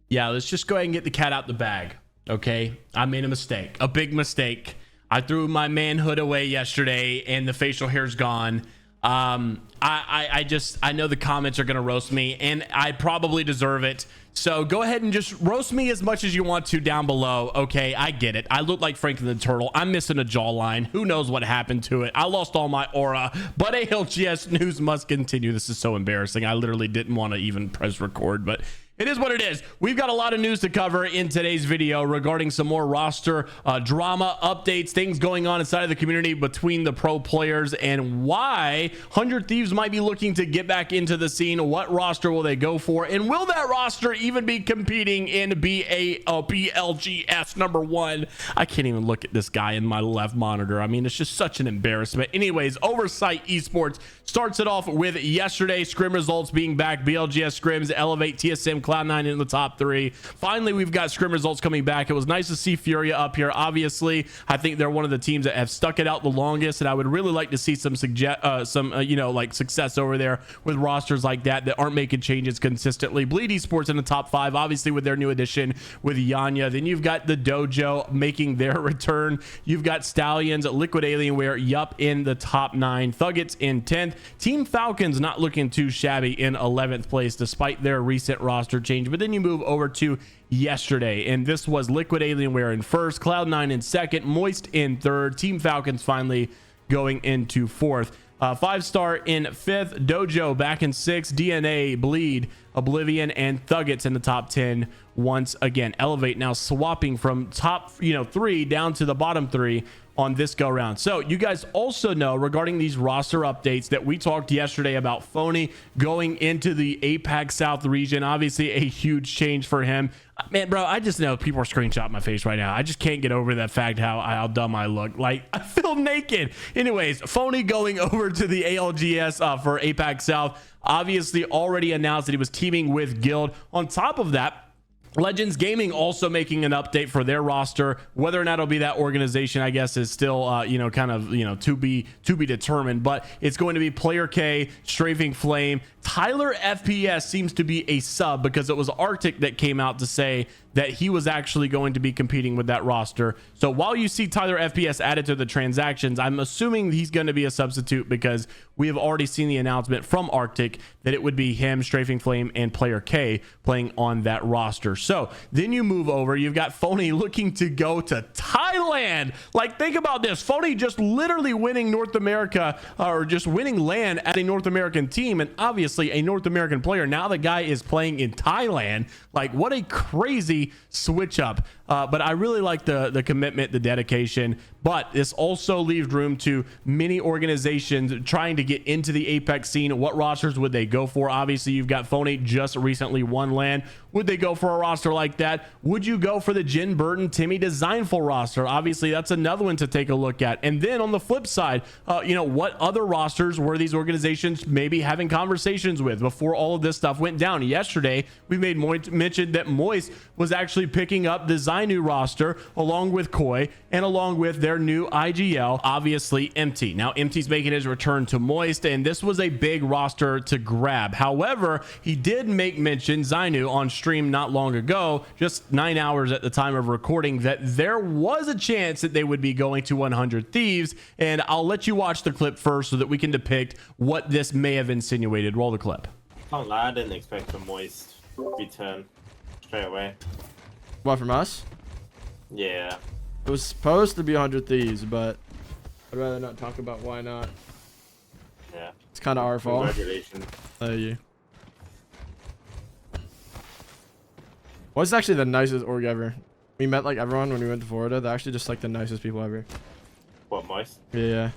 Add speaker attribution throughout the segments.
Speaker 1: Yeah, let's just go ahead and get the cat out the bag. Okay, I made a mistake, a big mistake. I threw my manhood away yesterday and the facial hair's gone. I know the comments are gonna roast me and I probably deserve it. So go ahead and just roast me as much as you want to down below. Okay, I get it. I look like Franklin the Turtle. I'm missing a jawline. Who knows what happened to it? I lost all my aura, but ALGS news must continue. This is so embarrassing. I literally didn't want to even press record, but it is what it is. We've got a lot of news to cover in today's video regarding some more roster drama updates, things going on inside of the community between the pro players, and why 100 Thieves might be looking to get back into the scene. What roster will they go for? And will that roster even be competing in BLGS #1? I can't even look at this guy in my left monitor. I mean, it's just such an embarrassment. Anyways, Oversight Esports starts it off with yesterday's scrim results being back. BLGS scrims elevate TSM Cloud9 in the top 3. Finally, we've got scrim results coming back. It was nice to see Furia up here. Obviously, I think they're one of the teams that have stuck it out the longest, and I would really like to see some success over there with rosters like that aren't making changes consistently. Bleed Esports in the top 5, obviously with their new addition with Yanya. Then you've got the Dojo making their return. You've got Stallions, Liquid Alienware, Yup in the top 9, Thuggets in 10th. Team Falcons not looking too shabby in 11th place despite their recent roster change. But then you move over to yesterday, and this was Liquid Alienware in 1st, Cloud9 in 2nd, Moist in 3rd, Team Falcons finally going into 4th. 5-star in 5th, Dojo back in 6th, DNA, Bleed, Oblivion, and Thuggets in the top 10 once again. Elevate now swapping from top 3 down to the bottom 3 on this go round. So you guys also know regarding these roster updates that we talked yesterday about Phony going into the APAC South region. Obviously a huge change for him. Man, bro, I just know people are screenshotting my face right now. I just can't get over that fact how dumb I look. Like, I feel naked. Anyways, Phony going over to the ALGS for APAC South. Obviously already announced that he was teaming with Guild. On top of that, Legends Gaming also making an update for their roster. Whether or not it'll be that organization, I guess, is still to be determined. But it's going to be Player K, Strafing Flame. Tyler FPS seems to be a sub because it was Arctic that came out to say that he was actually going to be competing with that roster. So while you see Tyler FPS added to the transactions, I'm assuming he's going to be a substitute because we have already seen the announcement from Arctic that it would be him, Strafing Flame, and Player K playing on that roster. So then you move over, you've got Phony looking to go to Thailand. Like, think about this. Phony just literally winning North America, or just winning LAN as a North American team, and obviously a North American player. Now the guy is playing in Thailand. Like, what a crazy switch up. But I really like the commitment, the dedication. But this also leaves room to many organizations trying to get into the Apex scene. What rosters would they go for? Obviously, you've got Phony just recently won LAN. Would they go for a roster like that? Would you go for the Genburten Timmy Designful roster? Obviously, that's another one to take a look at. And then on the flip side, what other rosters were these organizations maybe having conversations with before all of this stuff went down? Yesterday, we made mention that Moist was actually picking up the Zainu roster along with Koi and along with their new IGL, obviously Empty. Now Empty's making his return to Moist, and this was a big roster to grab. However, he did make mention, Zainu, on stream not long ago, just 9 hours at the time of recording, that there was a chance that they would be going to 100 Thieves, and I'll let you watch the clip first so that we can depict what this may have insinuated. Roll the clip.
Speaker 2: Can't lie, I didn't expect a Moist return straight away.
Speaker 3: What, from us?
Speaker 2: Yeah.
Speaker 3: It was supposed to be 100 Thieves, but I'd rather not talk about why not.
Speaker 2: Yeah.
Speaker 3: It's kind of our fault.
Speaker 2: Congratulations.
Speaker 3: Thank you. What's actually the nicest org ever? We met like everyone when we went to Florida. They're actually just like the nicest people ever.
Speaker 2: What, Moist?
Speaker 3: Yeah.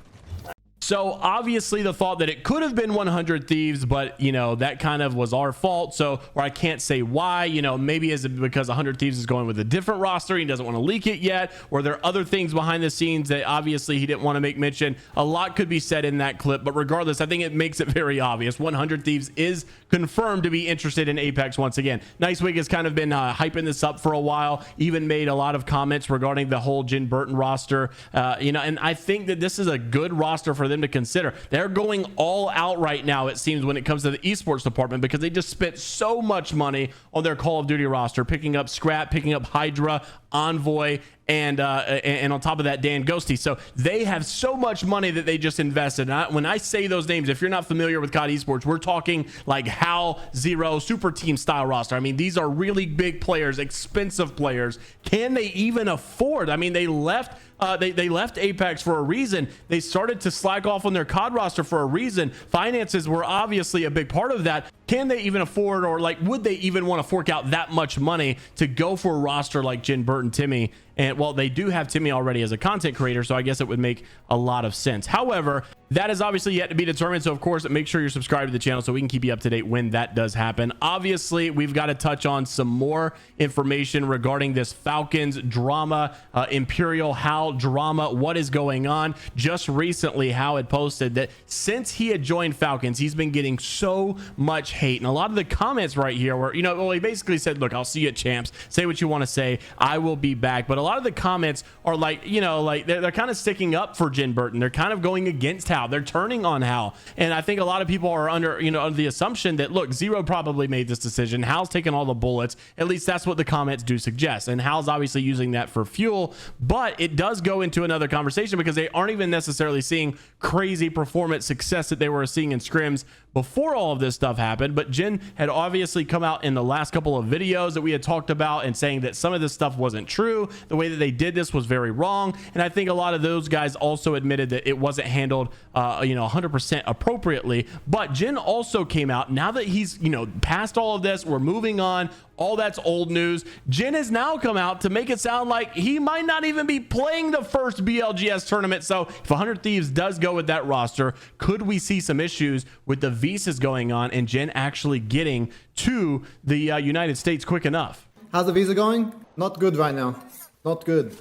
Speaker 1: So obviously the thought that it could have been 100 Thieves, but that kind of was our fault. So, or I can't say why, maybe is it because 100 Thieves is going with a different roster, he doesn't want to leak it yet, or there are other things behind the scenes that obviously he didn't want to make mention. A lot could be said in that clip, but regardless, I think it makes it very obvious 100 Thieves is confirmed to be interested in Apex once again. Nicewig has kind of been hyping this up for a while, even made a lot of comments regarding the whole Genburten roster, and I think that this is a good roster for them them to consider. They're going all out right now, it seems, when it comes to the esports department, because they just spent so much money on their Call of Duty roster, picking up Scrap, picking up Hydra, Envoy, and on top of that, Dan Ghosty. So they have so much money that they just invested. And when I say those names, if you're not familiar with COD Esports, we're talking like HAL, Zero, Super Team style roster. I mean, these are really big players, expensive players. Can they even afford? I mean, they left they left Apex for a reason. They started to slack off on their COD roster for a reason. Finances were obviously a big part of that. Can they even afford, or like, would they even want to fork out that much money to go for a roster like Genburten, Timmy? And well, they do have Timmy already as a content creator, so I guess it would make a lot of sense. However, that is obviously yet to be determined. So of course, make sure you're subscribed to the channel so we can keep you up to date when that does happen. Obviously, we've got to touch on some more information regarding this Falcons drama, Imperial HAL drama. What is going on? Just recently, HAL had posted that since he had joined Falcons, he's been getting so much hate. And a lot of the comments right here were, well, he basically said, look, I'll see you at champs. Say what you want to say. I will be back. But a lot of the comments are like, they're kind of sticking up for Genburten. They're kind of going against HAL. They're turning on HAL. And I think a lot of people are under the assumption that, look, Zero probably made this decision. HAL's taking all the bullets. At least that's what the comments do suggest. And HAL's obviously using that for fuel. But it does go into another conversation because they aren't even necessarily seeing crazy performance success that they were seeing in Scrims before all of this stuff happened. But Gen had obviously come out in the last couple of videos that we had talked about and saying that some of this stuff wasn't true. The way that they did this was very wrong. And I think a lot of those guys also admitted that it wasn't handled 100% appropriately. But Gen also came out, now that he's past all of this, we're moving on, all that's old news. Gen has now come out to make it sound like he might not even be playing the first BLGS tournament. So if 100 Thieves does go with that roster, could we see some issues with the visas going on and Gen actually getting to the United States quick enough?
Speaker 4: How's the visa going? Not good right now. Not good.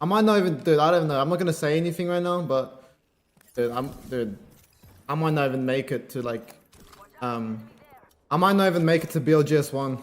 Speaker 4: I might not even, dude, I don't know. I'm not going to say anything right now, but dude, I might not even make it to I might not even make it to BLGS 1.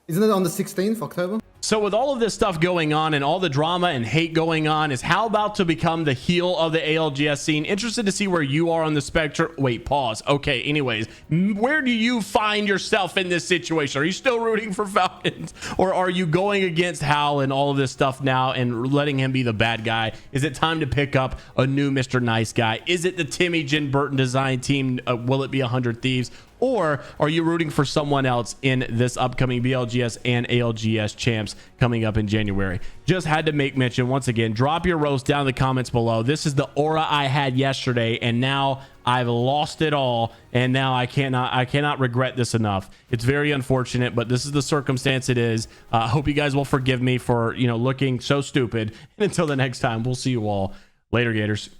Speaker 4: Isn't it on the 16th October?
Speaker 1: So with all of this stuff going on and all the drama and hate going on, is HAL about to become the heel of the ALGS scene? Interested to see where you are on the spectrum. Wait, pause. Okay, anyways, where do you find yourself in this situation? Are you still rooting for Falcons, or are you going against HAL and all of this stuff now and letting him be the bad guy? Is it time to pick up a new Mr. Nice Guy? Is it the Timmy Genburten design team? Will it be 100 Thieves? Or are you rooting for someone else in this upcoming BLGS and ALGS champs coming up in January? Just had to make mention once again. Drop your roast down in the comments below. This is the aura I had yesterday, and now I've lost it all, and now I cannot regret this enough. It's very unfortunate, but this is the circumstance it is. I hope you guys will forgive me for looking so stupid. And until the next time, we'll see you all later, Gators.